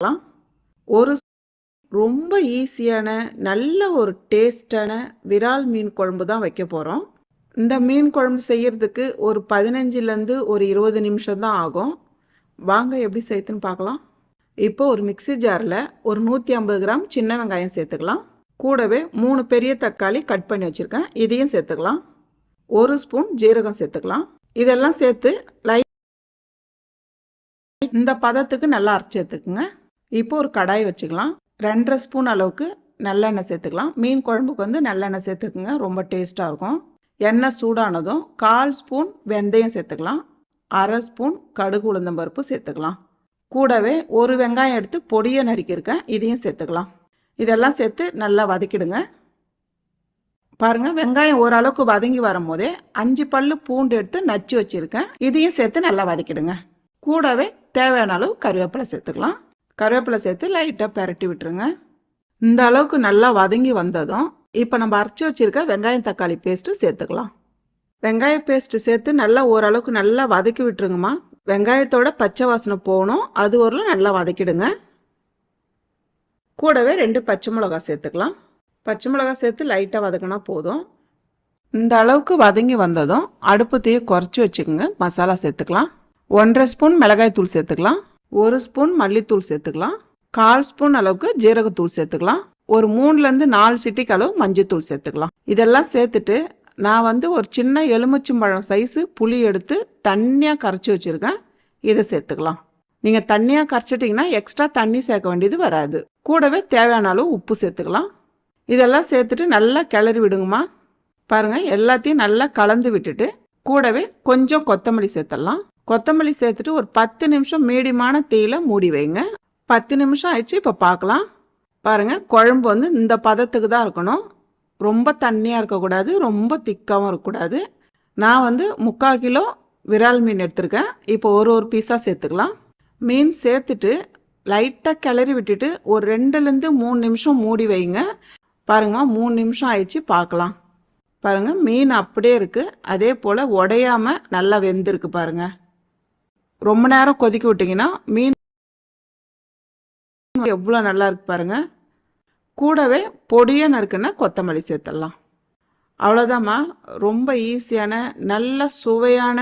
சேர்த்துக்கலாம். ஒரு ரொம்ப ஈஸியான நல்ல ஒரு டேஸ்டான விரால் மீன் குழம்பு தான் வைக்க போகிறோம். இந்த மீன் குழம்பு செய்யறதுக்கு ஒரு 15லேருந்து ஒரு 20 நிமிஷம் தான் ஆகும். வாங்க எப்படி செய்யுதுன்னு பார்க்கலாம். இப்போ ஒரு மிக்ஸி ஜாரில் ஒரு 150 கிராம் சின்ன வெங்காயம் சேர்த்துக்கலாம். கூடவே 3 பெரிய தக்காளி கட் பண்ணி வச்சுருக்கேன், இதையும் சேர்த்துக்கலாம். 1 ஸ்பூன் ஜீரகம் சேர்த்துக்கலாம். இதெல்லாம் சேர்த்து இந்த பதத்துக்கு நல்லா அரைச்சி எடுத்துக்குங்க. இப்போ ஒரு கடாய் வச்சுக்கலாம். 2.5 ஸ்பூன் அளவுக்கு நல்லெண்ணெய் சேர்த்துக்கலாம். மீன் குழம்புக்கு வந்து நல்லெண்ணெய் சேர்த்துக்குங்க, ரொம்ப டேஸ்ட்டாக இருக்கும். எண்ணெய் சூடானதும் 1/4 ஸ்பூன் வெந்தயம் சேர்த்துக்கலாம். 1/2 ஸ்பூன் கடுகு உளுந்தம்பருப்பு சேர்த்துக்கலாம். கூடவே ஒரு வெங்காயம் எடுத்து பொடியை நறுக்கியிருக்கேன், இதையும் சேர்த்துக்கலாம். இதெல்லாம் சேர்த்து நல்லா வதக்கிடுங்க. பாருங்கள், வெங்காயம் ஓரளவுக்கு வதங்கி வரும்போதே 5 பல்லு பூண்டு எடுத்து நச்சு வச்சுருக்கேன், இதையும் சேர்த்து நல்லா வதக்கிடுங்க. கூடவே தேவையான அளவு கருவேப்பிலை சேர்த்துக்கலாம். கருவேப்பிலை சேர்த்து லைட்டாக பெரட்டி விட்டுருங்க. இந்த அளவுக்கு நல்லா வதங்கி வந்ததும் இப்போ நம்ம அரைச்சி வச்சுருக்க வெங்காயம் தக்காளி பேஸ்ட்டு சேர்த்துக்கலாம். வெங்காய பேஸ்ட்டு சேர்த்து நல்லா ஓரளவுக்கு நல்லா வதக்கி விட்டுருங்கம்மா. வெங்காயத்தோட பச்சை வாசனை போகணும், அது ஒரு நல்லா வதக்கிடுங்க. கூடவே 2 பச்சை மிளகா சேர்த்துக்கலாம். பச்சை மிளகா சேர்த்து லைட்டாக வதக்கினா போதும். இந்த அளவுக்கு வதங்கி வந்ததும் அடுப்பு தீயை குறைச்சி வச்சுக்கோங்க. மசாலா சேர்த்துக்கலாம். 1.5 ஸ்பூன் மிளகாய் தூள் சேர்த்துக்கலாம். 1 ஸ்பூன் மல்லித்தூள் சேர்த்துக்கலாம். 1/4 ஸ்பூன் அளவுக்கு ஜீரகத்தூள் சேர்த்துக்கலாம். ஒரு 3லேருந்து 4 சிட்டிக்கு அளவு மஞ்சத்தூள் சேர்த்துக்கலாம். இதெல்லாம் சேர்த்துட்டு நான் வந்து ஒரு சின்ன எலுமிச்சம்பழம் சைஸு புளி எடுத்து தண்ணியாக கரைச்சி வச்சுருக்கேன், இதை சேர்த்துக்கலாம். நீங்கள் தண்ணியாக கரைச்சிட்டிங்கன்னா எக்ஸ்ட்ரா தண்ணி சேர்க்க வேண்டியது வராது. கூடவே தேவையான அளவு உப்பு சேர்த்துக்கலாம். இதெல்லாம் சேர்த்துட்டு நல்லா கிளறி விடுங்கம்மா. பாருங்கள், எல்லாத்தையும் நல்லா கலந்து விட்டுட்டு கூடவே கொஞ்சம் கொத்தமல்லி சேர்த்துடலாம். கொத்தமல்லி சேர்த்துட்டு ஒரு 10 நிமிஷம் மீடியமான தீயில மூடி வைங்க. 10 நிமிஷம் ஆயிடுச்சு. இப்போ பார்க்கலாம். பாருங்கள், குழம்பு வந்து இந்த பதத்துக்கு தான் இருக்கணும். ரொம்ப தண்ணியாக இருக்கக்கூடாது, ரொம்ப திக்காகவும் இருக்கக்கூடாது. நான் வந்து 3/4 கிலோ விரால் மீன் எடுத்திருக்கேன். இப்போ ஒரு பீஸாக சேர்த்துக்கலாம். மீன் சேர்த்துட்டு லைட்டாக கிளறி விட்டுட்டு ஒரு 2லேருந்து 3 நிமிஷம் மூடி வைங்க. பாருங்கம்மா, 3 நிமிஷம் ஆயிடுச்சு, பார்க்கலாம். பாருங்கள், மீன் அப்படியே இருக்குது, அதே போல் உடையாமல் நல்லா வெந்திருக்கு. பாருங்கள், ரொம்ப நேரம் கொதிக்க விட்டிங்கன்னா மீன் எவ்வளோ நல்லா இருக்கு பாருங்கள். கூடவே பொடியாக நறுக்குன்னா கொத்தமல்லி சேர்த்துடலாம். அவ்வளோதாம்மா. ரொம்ப ஈஸியான நல்ல சுவையான